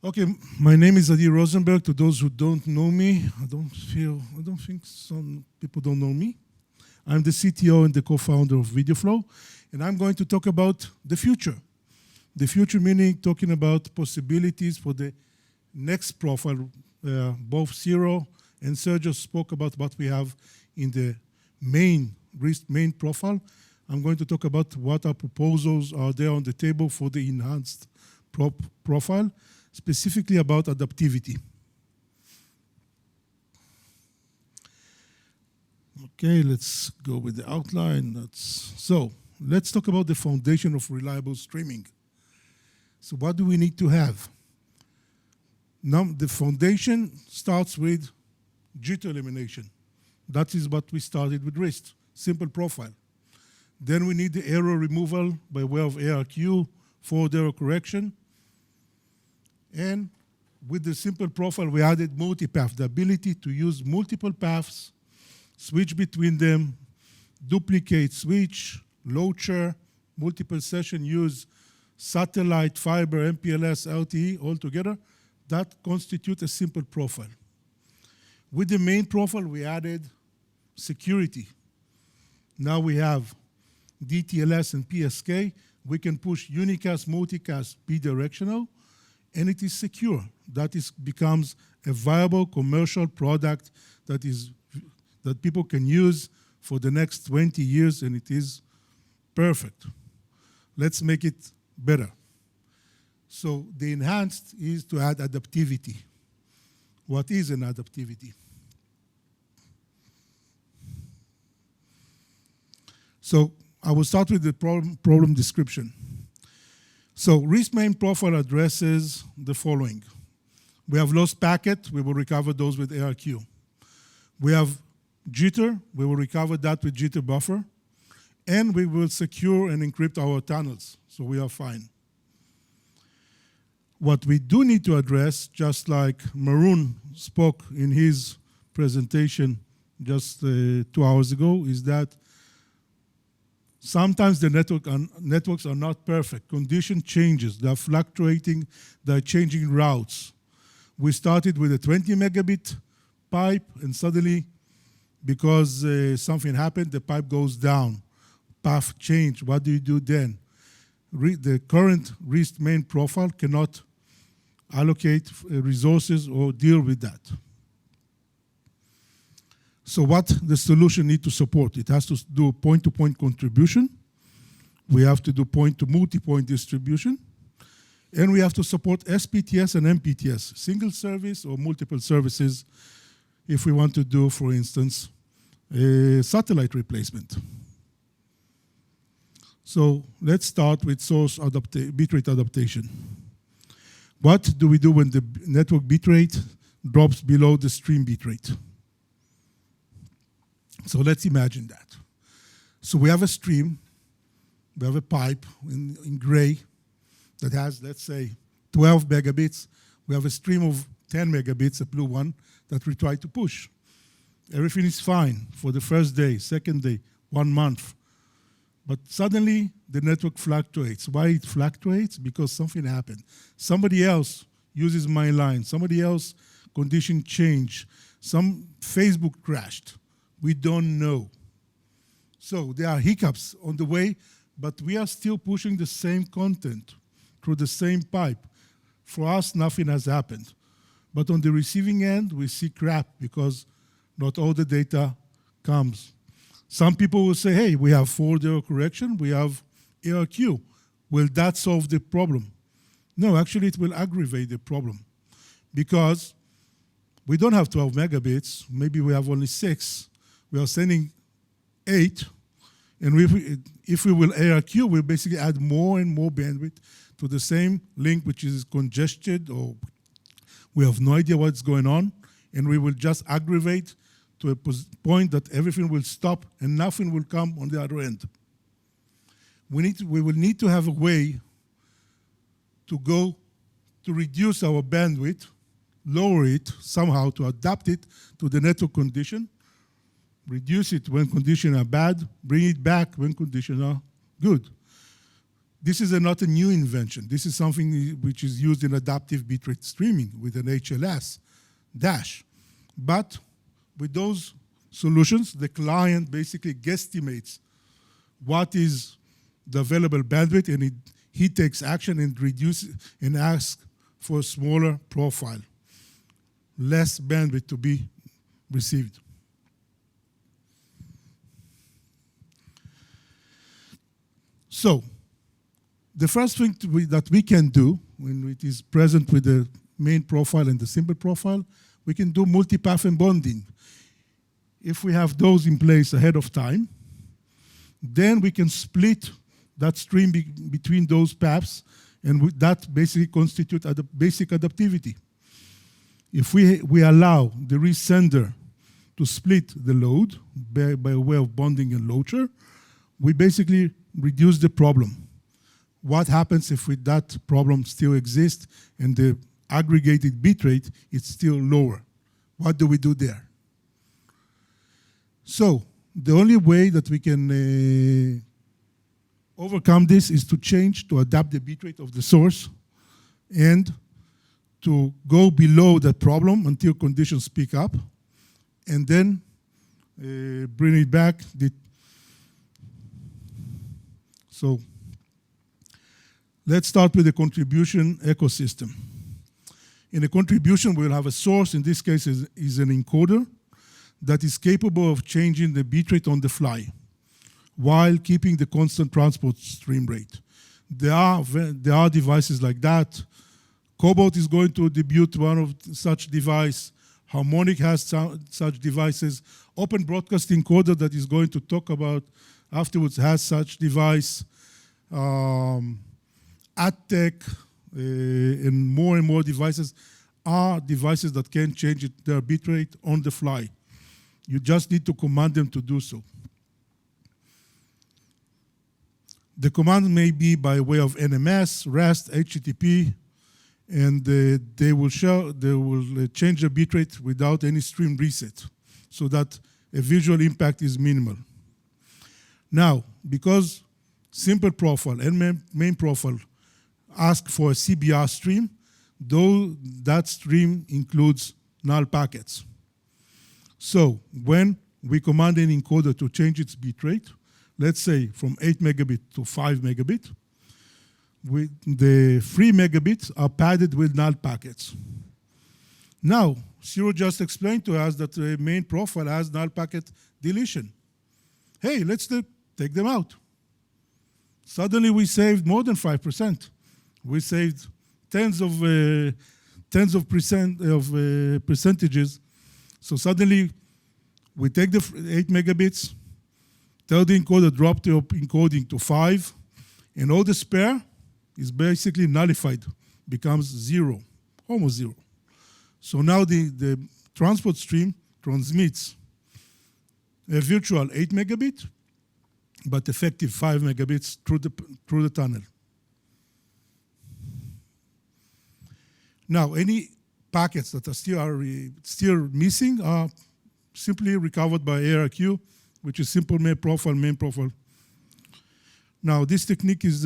Okay, my name is Adi Rozenberg. To those who don't know me, I don't think some people don't know me. I'm the CTO and the co-founder of VideoFlow, and I'm going to talk about the future. The future meaning talking about possibilities for the next profile. Both Ciro and Sergio spoke about what we have in the main RIST main profile. I'm going to talk about what our proposals are there on the table for the enhanced profile, specifically about adaptivity. Okay, let's go with the outline. So let's talk about the foundation of reliable streaming. So what do we need to have? Now, the foundation starts with jitter elimination. That is what we started with RIST, simple profile. Then we need the error removal by way of ARQ, forward error correction. And with the simple profile, we added multipath, the ability to use multiple paths, switch between them, duplicate switch, load-share, multiple session use, satellite, fiber, MPLS, LTE, all together. That constitutes a simple profile. With the main profile, we added security. Now we have DTLS and PSK. We can push unicast, multicast, bidirectional, and it is secure. That becomes a viable commercial product that people can use for the next 20 years, and it is perfect. Let's make it better. So the enhanced is to add adaptivity. What is an adaptivity? So I will start with the problem description. So RIST main profile addresses the following. We have lost packet, we will recover those with ARQ. We have jitter, we will recover that with jitter buffer. And we will secure and encrypt our tunnels, so we are fine. What we do need to address, just like Maroon spoke in his presentation just 2 hours ago, is that sometimes the networks are not perfect. Condition changes, they're fluctuating, they're changing routes. We started with a 20 megabit pipe, and suddenly, because something happened, the pipe goes down. Path change, what do you do then? The current RIST main profile cannot allocate resources or deal with that. So what the solution need to support? It has to do point-to-point contribution. We have to do point-to-multi-point distribution. And we have to support SPTS and MPTS, single service or multiple services, if we want to do, for instance, a satellite replacement. So let's start with source bitrate adaptation. What do we do when the network bitrate drops below the stream bitrate? So let's imagine that. So we have a stream, we have a pipe in gray that has, let's say, 12 megabits. We have a stream of 10 megabits, a blue one, that we try to push. Everything is fine for the first day, second day, 1 month. But suddenly, the network fluctuates. Why it fluctuates? Because something happened. Somebody else uses my line. Somebody else condition changed. Some Facebook crashed. We don't know. So there are hiccups on the way, but we are still pushing the same content through the same pipe. For us, nothing has happened. But on the receiving end, we see crap because not all the data comes. Some people will say, hey, we have forward error correction, we have ARQ. Will that solve the problem? No, actually it will aggravate the problem because we don't have 12 megabits, maybe we have only 6. We are sending 8, and if we will ARQ, we'll basically add more and more bandwidth to the same link which is congested, or we have no idea what's going on, and we will just aggravate to a point that everything will stop and nothing will come on the other end. We will need to have a way to reduce our bandwidth, lower it somehow to adapt it to the network condition, reduce it when conditions are bad, bring it back when conditions are good. This is not a new invention. This is something which is used in adaptive bitrate streaming with an HLS dash. But with those solutions, the client basically guesstimates what is the available bandwidth, and he takes action and reduces and asks for a smaller profile, less bandwidth to be received. So, the first thing that we can do when it is present with the main profile and the simple profile, we can do multipath and bonding. If we have those in place ahead of time, then we can split that stream between those paths, and that basically constitutes basic adaptivity. If we allow the resender to split the load by way of bonding and loader, we basically reduce the problem. What happens if that problem still exists and the aggregated bitrate is still lower? What do we do there? So the only way that we can overcome this is to adapt the bitrate of the source and to go below that problem until conditions pick up, and then bring it back. So let's start with the contribution ecosystem. In a contribution, we'll have a source, in this case is an encoder, that is capable of changing the bitrate on the fly while keeping the constant transport stream rate. There are devices like that. Cobalt is going to debut one of such device. Harmonic has such devices. Open Broadcast Encoder that is going to talk about afterwards has such device. AdTech and more devices are devices that can change their bitrate on the fly. You just need to command them to do so. The command may be by way of NMS, REST, HTTP, and they will change the bitrate without any stream reset, so that a visual impact is minimal. Now, because simple profile and main profile ask for a CBR stream, though that stream includes null packets. So when we command an encoder to change its bitrate, let's say from 8 megabit to 5 megabit, the 3 megabits are padded with null packets. Now, Ciro just explained to us that the main profile has null packet deletion. Hey, let's take them out. Suddenly we saved more than 5%. We saved tens of percentages. So suddenly we take the 8 megabits, tell the encoder drop the encoding to 5, and all the spare is basically nullified, becomes 0, almost 0. So now the transport stream transmits a virtual 8 megabit, but effective 5 megabits through the tunnel. Now, any packets that are still missing are simply recovered by ARQ, which is simple main profile. Now, this technique is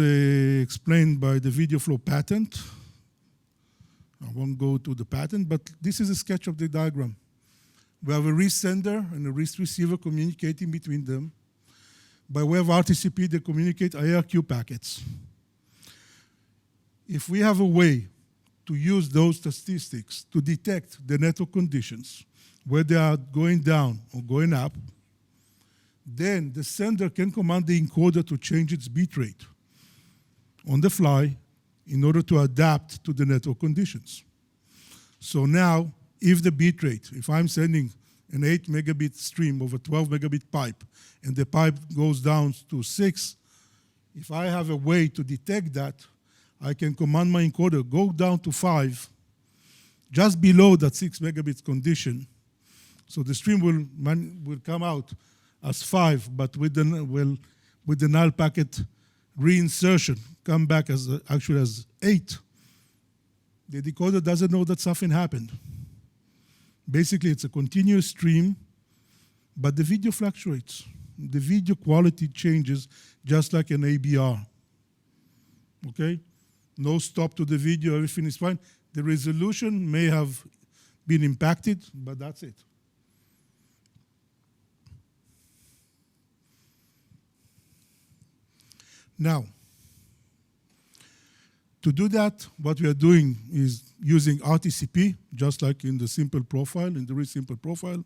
explained by the VideoFlow patent. I won't go to the patent, but this is a sketch of the diagram. We have a RIST sender and a RIST receiver communicating between them. By way of RTCP, they communicate ARQ packets. If we have a way to use those statistics to detect the network conditions, where they are going down or going up, then the sender can command the encoder to change its bitrate on the fly in order to adapt to the network conditions. So now, if the bitrate, if I'm sending an 8 megabit stream over 12 megabit pipe, and the pipe goes down to 6, if I have a way to detect that, I can command my encoder, go down to 5, just below that 6 megabits condition. So the stream will come out as 5, but with the null packet reinsertion, come back as actually as 8. The decoder doesn't know that something happened. Basically, it's a continuous stream, but the video fluctuates. The video quality changes just like an ABR. okay? No stop to the video, everything is fine. The resolution may have been impacted, but that's it. Now, to do that, what we are doing is using RTCP, just like in the simple profile, in the RIST simple profile.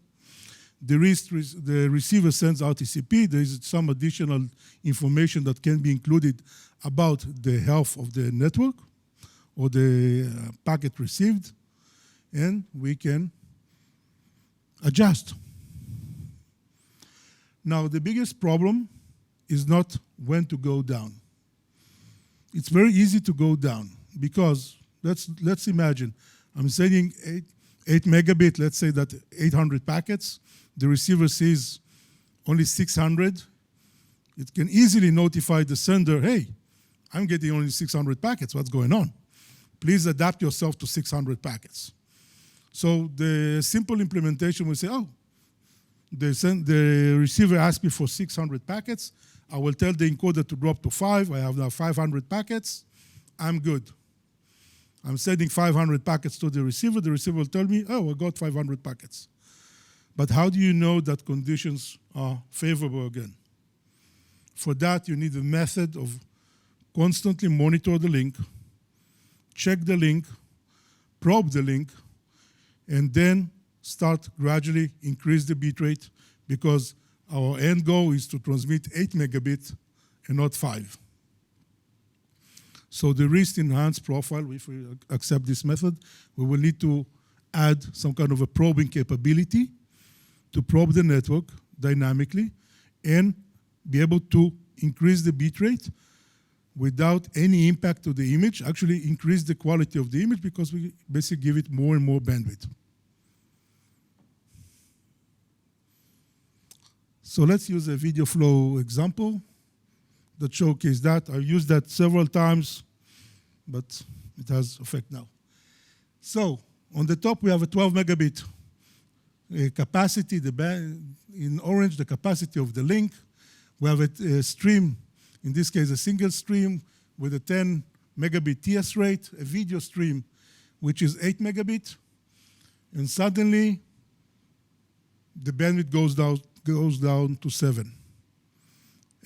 The receiver sends RTCP. There is some additional information that can be included about the health of the network or the packet received, and we can adjust. Now, the biggest problem is not when to go down. It's very easy to go down because let's imagine I'm sending 8 megabit, let's say that 800 packets. The receiver sees only 600. It can easily notify the sender, hey, I'm getting only 600 packets, what's going on? Please adapt yourself to 600 packets. So the simple implementation will say, oh, the receiver asked me for 600 packets. I will tell the encoder to drop to 5. I have now 500 packets. I'm good. I'm sending 500 packets to the receiver. The receiver will tell me, oh, I got 500 packets. But how do you know that conditions are favorable again? For that, you need a method of constantly monitor the link, check the link, probe the link, and then start gradually increase the bitrate, because our end goal is to transmit 8 megabit and not 5. So the RIST enhanced profile, if we accept this method, we will need to add some kind of a probing capability to probe the network dynamically and be able to increase the bitrate without any impact to the image, actually increase the quality of the image because we basically give it more and more bandwidth. So let's use a VideoFlow example that showcases that. I've used that several times, but it has effect now. So on the top, we have a 12 megabit capacity. In orange, the capacity of the link. We have a stream, in this case, a single stream with a 10 megabit TS rate, a video stream, which is 8 megabit. And suddenly, the bandwidth goes down to 7.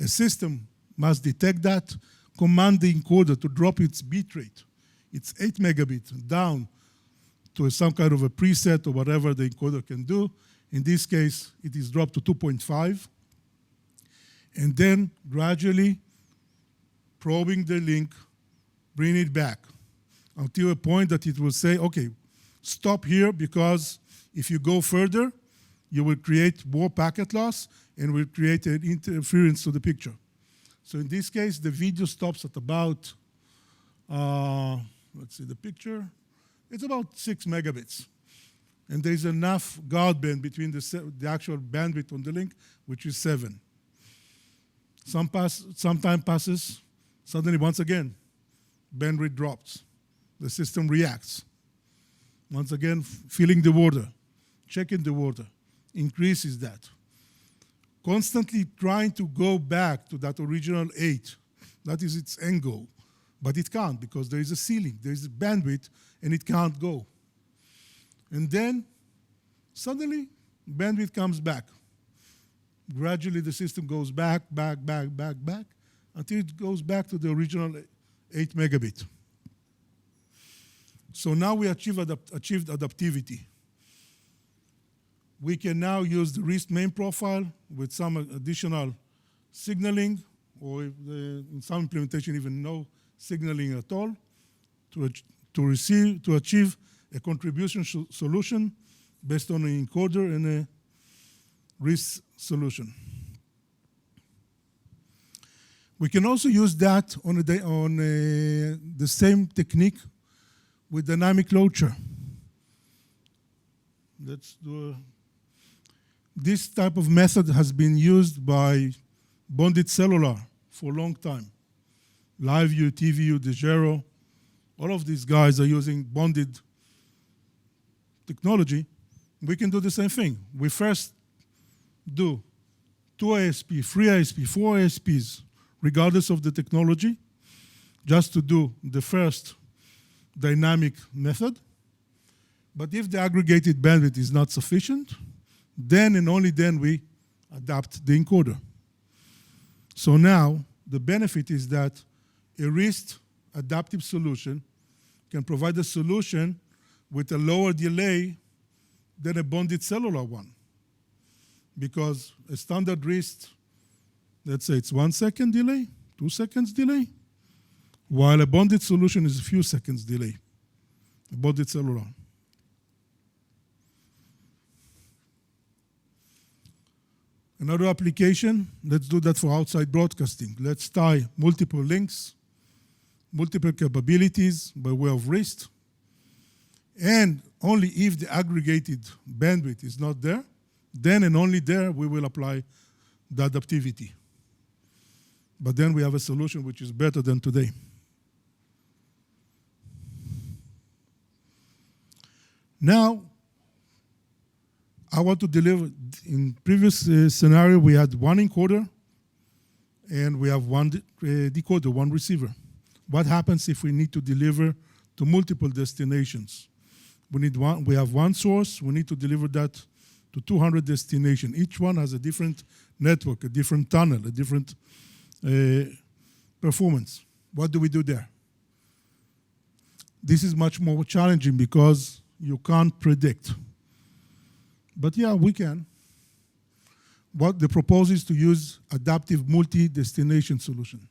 A system must detect that, command the encoder to drop its bitrate. It's 8 megabit down to some kind of a preset or whatever the encoder can do. In this case, it is dropped to 2.5. And then gradually probing the link, bring it back until a point that it will say, okay, stop here, because if you go further, you will create more packet loss and will create an interference to the picture. So in this case, the video stops at about, let's see the picture. It's about 6 megabits. And there's enough guard band between the actual bandwidth on the link, which is 7. Some time passes, suddenly once again, bandwidth drops. The system reacts. Once again, filling the water, checking the water, increases that. Constantly trying to go back to that original 8. That is its end goal. But it can't, because there is a ceiling, there is a bandwidth, and it can't go. And then, suddenly, bandwidth comes back. Gradually, the system goes back, until it goes back to the original 8 megabit. So now we achieved adaptivity. We can now use the RIST main profile with some additional signaling, or in some implementation even no signaling at all, to achieve a contribution solution based on an encoder and a RIST solution. We can also use that on the same technique with dynamic launcher. Let's do this type of method has been used by bonded cellular for a long time. LiveView, TVU, Degero, all of these guys are using bonded technology. We can do the same thing. We first do 2 ISP, 3 ISP, 4 ISPs, regardless of the technology, just to do the first dynamic method. But if the aggregated bandwidth is not sufficient, then and only then we adapt the encoder. So now the benefit is that a RIST adaptive solution can provide a solution with a lower delay than a bonded cellular one. Because a standard RIST, let's say it's 1 second delay, 2 seconds delay, while a bonded solution is a few seconds delay, a bonded cellular. Another application, let's do that for outside broadcasting. Let's tie multiple links, multiple capabilities by way of RIST, and only if the aggregated bandwidth is not there, then and only there we will apply the adaptivity. But then we have a solution which is better than today. Now, I want to deliver, in previous scenario, we had one encoder and we have one decoder, one receiver. What happens if we need to deliver to multiple destinations? We have one source, we need to deliver that to 200 destinations. Each one has a different network, a different tunnel, a different performance. What do we do there? This is much more challenging because you can't predict. But yeah, we can. What the proposal is to use adaptive multi-destination solution.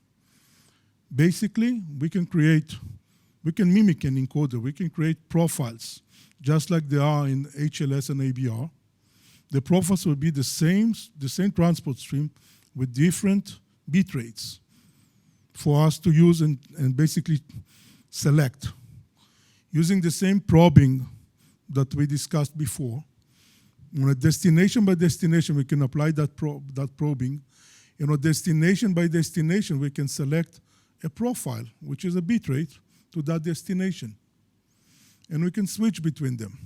Basically, we can mimic an encoder. We can create profiles, just like they are in HLS and ABR. The profiles will be the same transport stream with different bit rates for us to use and basically select. Using the same probing that we discussed before, on a destination by destination, we can apply that probing. And on destination by destination, we can select a profile, which is a bit rate, to that destination. And we can switch between them.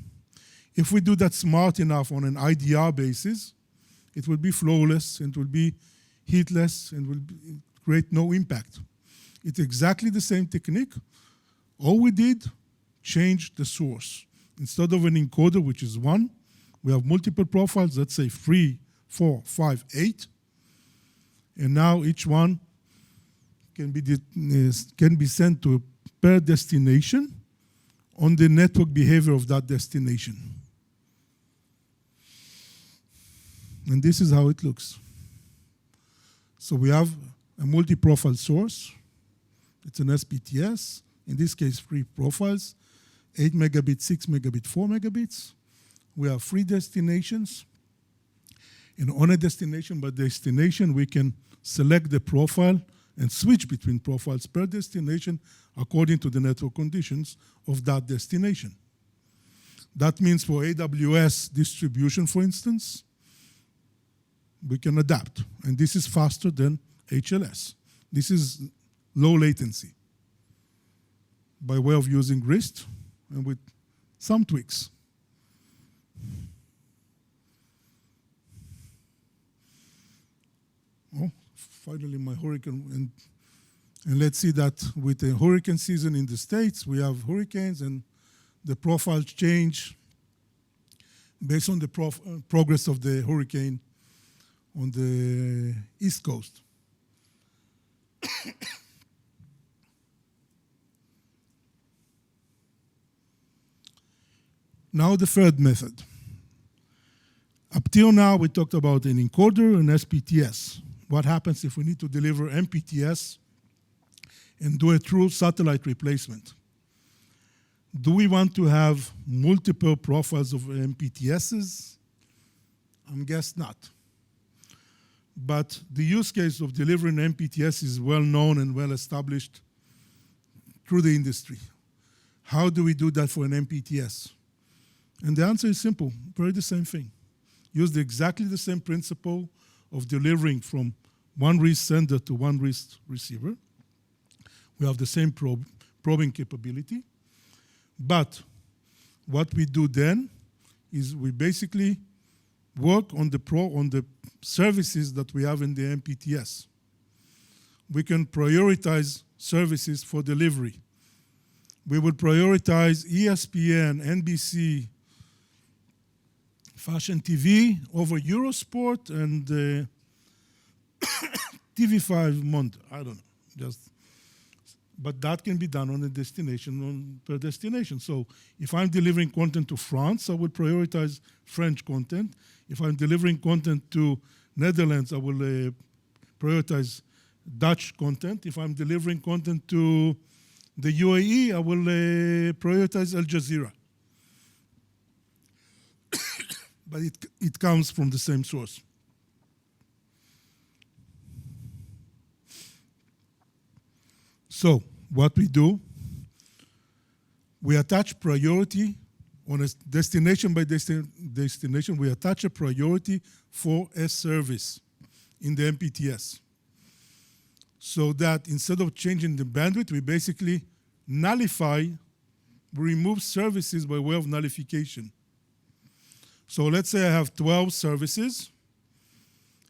If we do that smart enough on an IDR basis, it will be flawless, and it will be heatless, and will create no impact. It's exactly the same technique. All we did, change the source. Instead of an encoder, which is 1, we have multiple profiles, let's say 3, 4, 5, 8. And now each one can be sent to per destination on the network behavior of that destination. And this is how it looks. So we have a multi-profile source. It's an SPTS. In this case, 3 profiles, 8 megabits, 6 megabits, 4 megabits. We have 3 destinations. And on a destination by destination, we can select the profile and switch between profiles per destination according to the network conditions of that destination. That means for AWS distribution, for instance, we can adapt. And this is faster than HLS. This is low latency by way of using RIST and with some tweaks. Oh, finally my hurricane. And let's see that with the hurricane season in the States, we have hurricanes and the profiles change based on the progress of the hurricane on the East Coast. Now the third method. Up till now, we talked about an encoder and SPTS. What happens if we need to deliver MPTS and do a true satellite replacement? Do we want to have multiple profiles of MPTSs? I guess not. But the use case of delivering MPTS is well known and well established through the industry. How do we do that for an MPTS? And the answer is simple, very the same thing. Use exactly the same principle of delivering from one RIST sender to one RIST receiver. We have the same probing capability. But what we do then is we basically work on the services that we have in the MPTS. We can prioritize services for delivery. We would prioritize ESPN, NBC, Fashion TV over Eurosport and TV5 Monde. I don't know. But that can be done on a destination, per destination. So if I'm delivering content to France, I would prioritize French content. If I'm delivering content to Netherlands, I will prioritize Dutch content. If I'm delivering content to the UAE, I will prioritize Al Jazeera. But it comes from the same source. So what we do, we attach priority on a destination by destination. We attach a priority for a service in the MPTS. So that instead of changing the bandwidth, we basically nullify, we remove services by way of nullification. So let's say I have 12 services,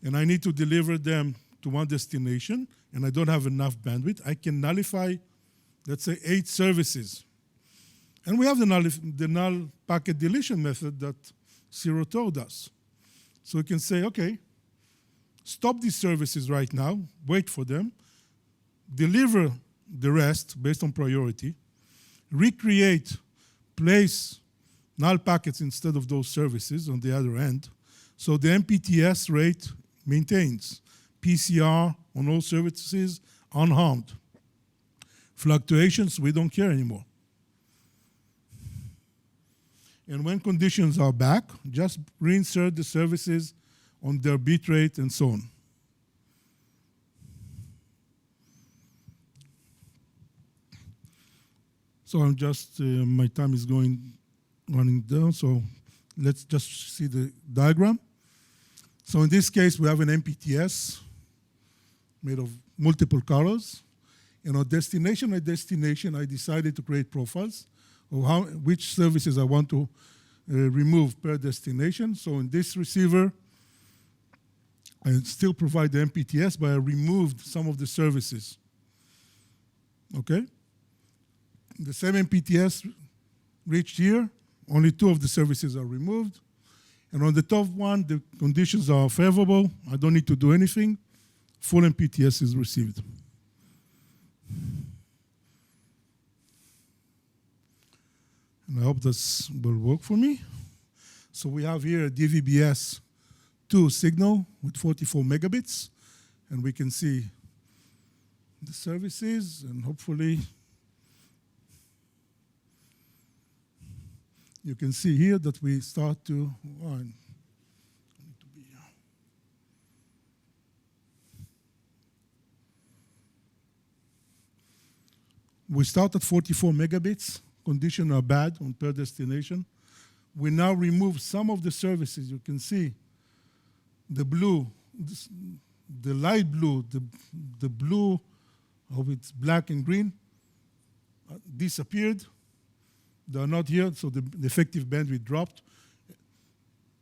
and I need to deliver them to one destination, and I don't have enough bandwidth. I can nullify, let's say, 8 services. And we have the null packet deletion method that Zero does. So we can say, okay, stop these services right now, wait for them, deliver the rest based on priority, recreate, place null packets instead of those services on the other end. So the MPTS rate maintains PCR on all services unharmed. Fluctuations, we don't care anymore. And when conditions are back, just reinsert the services on their bit rate and so on. So I'm just, my time is running down, so let's just see the diagram. So in this case, we have an MPTS made of multiple colors. And on destination by destination, I decided to create profiles of which services I want to remove per destination. So in this receiver, I still provide the MPTS, but I removed some of the services. Okay? The same MPTS reached here. Only 2 of the services are removed. And on the top one, the conditions are favorable. I don't need to do anything. Full MPTS is received. And I hope this will work for me. So we have here a DVB-S2 signal with 44 megabits. And we can see the services, and hopefully you can see here that we start to, we start at 44 megabits. Conditions are bad on per destination. We now remove some of the services. You can see the blue, the light blue, the blue, of it's black and green, disappeared. They are not here, so the effective bandwidth dropped.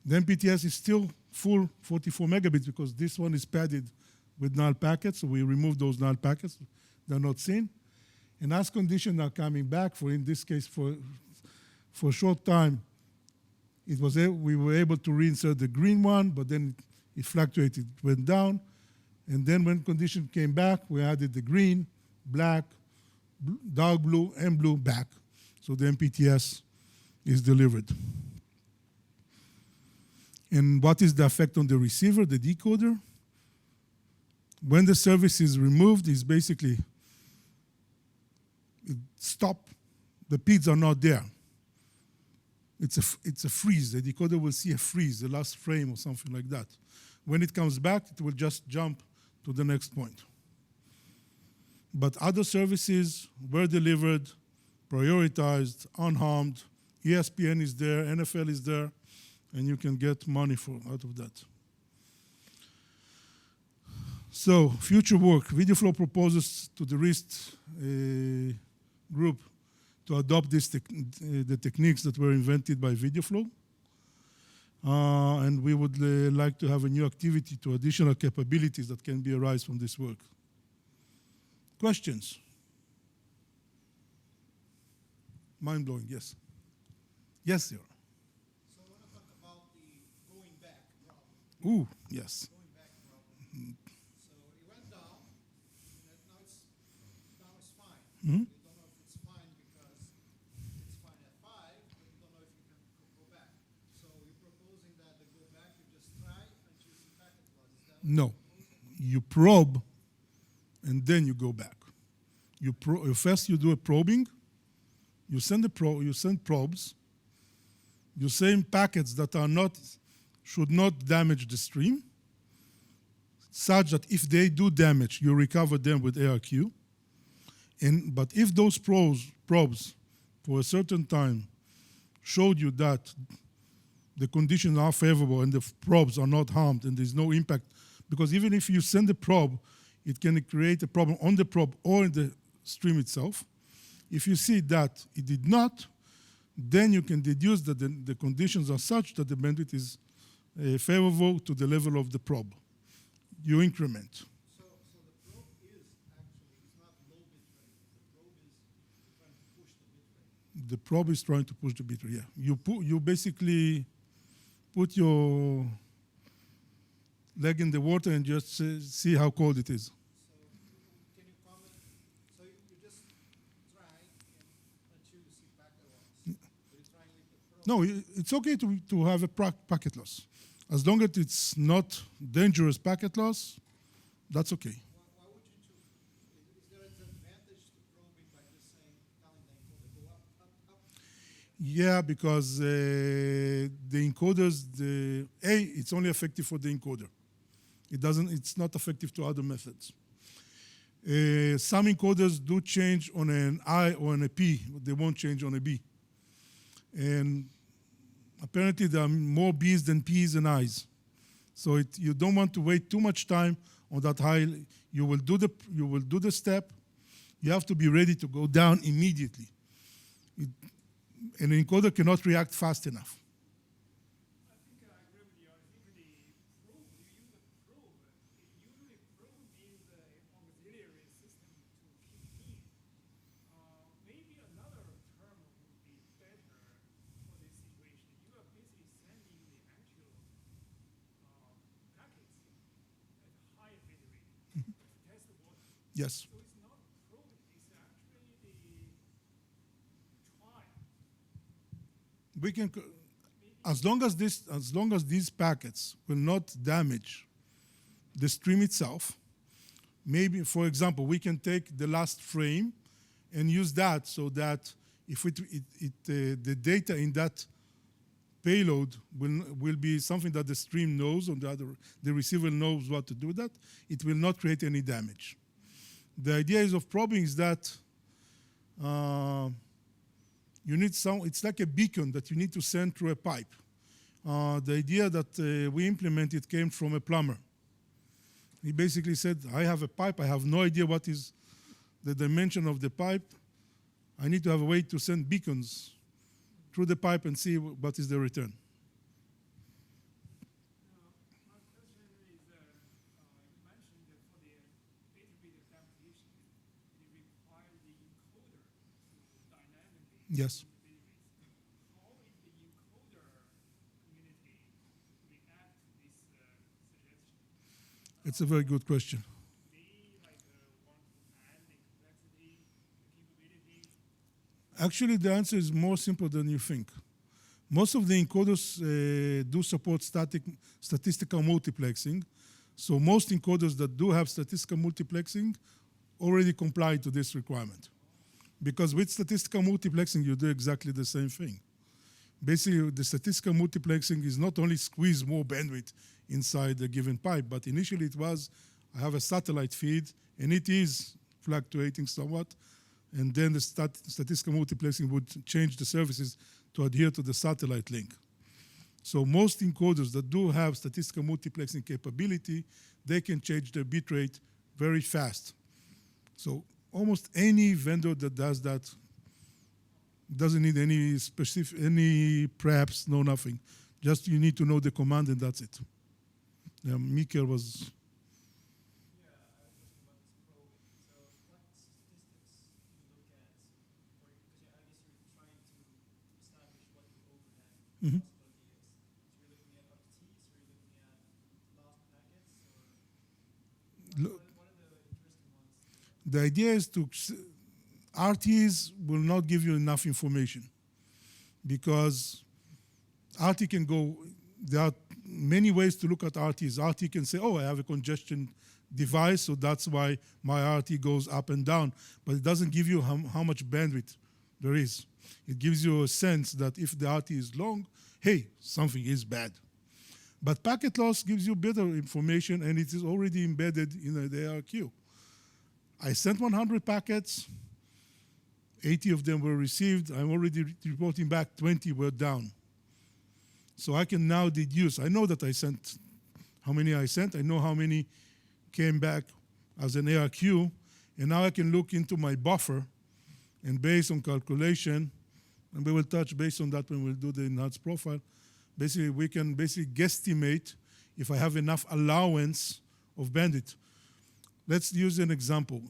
The MPTS is still full 44 megabits because this one is padded with null packets, so we remove those null packets. They're not seen. And as conditions are coming back, for in this case, for a short time, we were able to reinsert the green one, but then it fluctuated, it went down. And then when condition came back, we added the green, black, dark blue, and blue back. So the MPTS is delivered. And what is the effect on the receiver, the decoder? When the service is removed, it's basically stop. The PIDs are not there. It's a freeze. The decoder will see a freeze, the last frame or something like that. When it comes back, it will just jump to the next point. But other services were delivered, prioritized, unharmed. ESPN is there, NFL is there, and you can get money out of that. So, future work. VideoFlow proposes to the RIST group to adopt the techniques that were invented by VideoFlow. And we would like to have a new activity to additional capabilities that can be arise from this work. Questions? mind-blowing, yes. Yes, sir. So I want to talk about the going back problem. Ooh, yes. Going back problem. So it went down, and now it's fine. Mhm. You don't know if it's fine because it's fine at 5, but you don't know if you can go back. So you're proposing that the go back, you just try until you see packet loss. Is that what No. you're proposing? You probe, and then you go back. First you do a probing. You send probes. You send packets that should not damage the stream, such that if they do damage, you recover them with ARQ. But if those probes for a certain time showed you that the conditions are favorable and the probes are not harmed and there's no impact, because even if you send a probe, it can create a problem on the probe or in the stream itself. If you see that it did not, then you can deduce that the conditions are such that the bandwidth is favorable to the level of the probe. You increment. So the probe is actually, it's not low bit rate. The probe is trying to push the bit rate. The probe is trying to push the bit rate, yeah. You basically put your leg in the water and just see how cold it is. So can you comment? So you just try until you see packet loss. But you're trying with the probe. No, it's okay to have a packet loss. As long as it's not dangerous packet loss, that's okay. Why would you choose? Is there an advantage to probing by just saying, telling the encoder go up, up, up? Yeah, because the encoders, it's only effective for the encoder. It's not effective to other methods. Some encoders do change on an I or on a P, but they won't change on a B. And apparently there are more B's than P's and I's. So you don't want to wait too much time on that high. You will do the step. You have to be ready to go down immediately. An encoder cannot react fast enough. I think I agree with you. I think the probe, you use a probe. Usually probe is an auxiliary system to keep in. Maybe another term would be better for this situation. You are basically sending the actual packets at a high bit rate to test the water. Yes. So it's not probing, it's actually the try. We can, as long as these packets will not damage the stream itself, maybe, for example, we can take the last frame and use that so that if the data in that payload will be something that the stream knows, and the receiver knows what to do with that, it will not create any damage. The idea of probing is that you need it's like a beacon that you need to send through a pipe. The idea that we implemented came from a plumber. He basically said, I have a pipe, I have no idea what is the dimension of the pipe. I need to have a way to send beacons through the pipe and see what is the return. My question is, you mentioned that for the bit-to-bit adaptation, it requires the encoder to dynamically Yes. change the bit rates. How is the encoder community react to this suggestion? It's a very good question. They want to add the complexity, the capability. Actually, the answer is more simple than you think. Most of the encoders do support statistical multiplexing. So most encoders that do have statistical multiplexing already comply to this requirement. Because with statistical multiplexing, you do exactly the same thing. Basically, the statistical multiplexing is not only squeeze more bandwidth inside a given pipe, but initially it was, I have a satellite feed, and it is fluctuating somewhat, and then the statistical multiplexing would change the services to adhere to the satellite link. So most encoders that do have statistical multiplexing capability, they can change their bit rate very fast. So almost any vendor that does that doesn't need any specific, any preps, no nothing. Just you need to know the command and that's it. Yeah, Mikkel was. Yeah, I was asking about this probing. So what statistics do you look at? Because I guess you're trying Mhm. possibility is. So you're looking at RTs, or you're looking at lost packets, or Lo- what are the interesting ones? The idea is RTs will not give you enough information because RT can go, there are many ways to look at RTs. RT can say, oh, I have a congestion device, so that's why my RT goes up and down. But it doesn't give you how much bandwidth there is. It gives you a sense that if the RT is long, hey, something is bad. But packet loss gives you better information, and it is already embedded in the ARQ. I sent 100 packets, 80 of them were received. I'm already reporting back 20 were down. So I can now deduce. I know that I sent how many I sent. I know how many came back as an ARQ. And now I can look into my buffer, and based on calculation, and we will touch based on that when we'll do the enhanced profile, basically we can guesstimate if I have enough allowance of bandwidth. Let's use an example.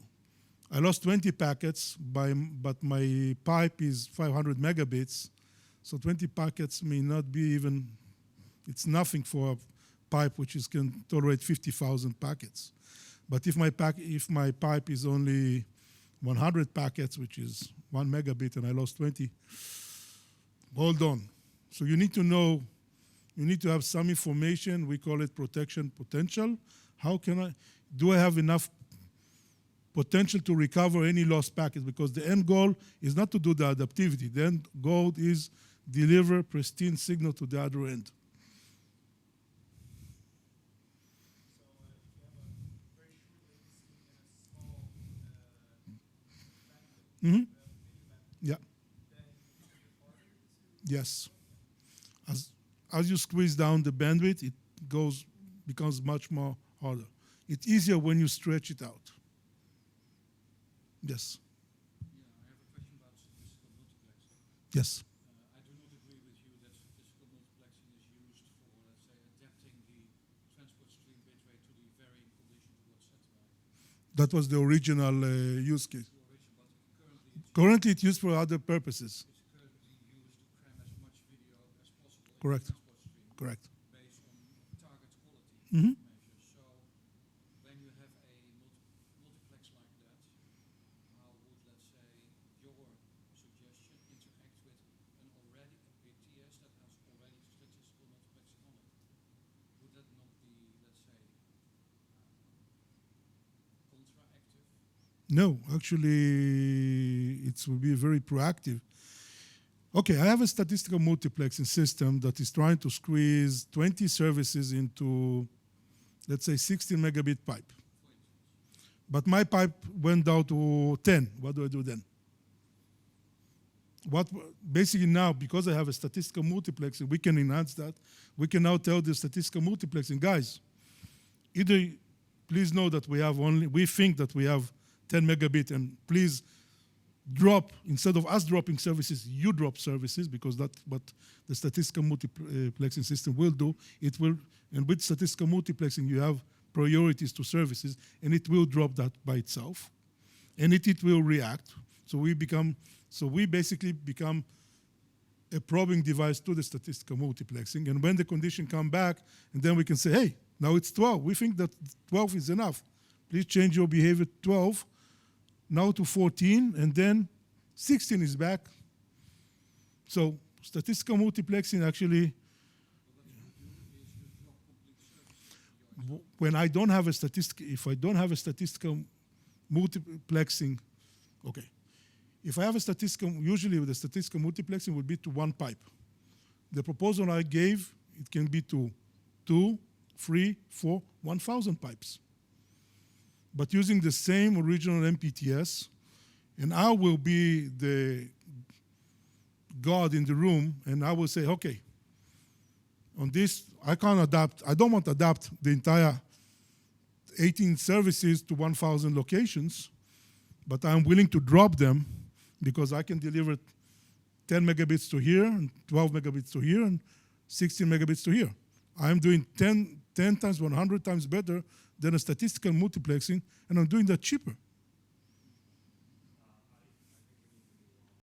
I lost 20 packets, but my pipe is 500 megabits. So 20 packets may not be even, it's nothing for a pipe which can tolerate 50,000 packets. But if my pipe is only 100 packets, which is 1 megabit, and I lost 20, hold on. So you need to know, you need to have some information. We call it protection potential. Do I have enough potential to recover any lost packets? Because the end goal is not to do the adaptivity. The end goal is deliver pristine signal to the other end. So if you have a very short latency and a small bandwidth, Mhm. video Yeah. bandwidth, then it's a bit harder to. Yes. As you squeeze down the bandwidth, it becomes much more harder. It's easier when you stretch it out. Yes. Yeah, I have a question about statistical multiplexing. Yes. I do not agree with you that statistical multiplexing is used for, let's say, adapting the transport stream bitrate to the varying condition towards satellite. That was the original use case. The origin, but Currently, it's used for other purposes. it's currently used to cram as much video as possible in Correct. the transport stream Correct. based on target quality Mhm. measures. So when you have a multiplex like that, how would, let's say, your suggestion interact with an already a BTS that has already statistical multiplexing on it? Would that not be, let's say, contraactive? No, actually, it will be very proactive. Okay, I have a statistical multiplexing system that is trying to squeeze 20 services into, let's say, 16 megabit pipe. But my pipe went down to 10. What do I do then? Basically now, because I have a statistical multiplexing, we can enhance that. We can now tell the statistical multiplexing, guys, either please know that we think that we have 10 megabit, and please drop, instead of us dropping services, you drop services, because that's what the statistical multiplexing system will do. It will, and with statistical multiplexing, you have priorities to services, and it will drop that by itself, and it will react. So we basically become a probing device to the statistical multiplexing, and when the condition come back, and then we can say, hey, now it's 12. We think that 12 is enough. Please change your behavior to 12, now to 14, and then 16 is back. So statistical multiplexing actually, when I don't have a if I don't have a statistical multiplexing, okay. If I have a statistical, usually the statistical multiplexing would be to one pipe. The proposal I gave, it can be to 2, 3, 4, 1,000 pipes. But using the same original MPTS, and I will be the God in the room, and I will say, okay, on this, I can't adapt, I don't want to adapt the entire 18 services to 1,000 locations, but I'm willing to drop them because I can deliver 10 megabits to here, and 12 megabits to here, and 16 megabits to here. I'm doing 10 times, 100 times better than a statistical multiplexing, and I'm doing that cheaper.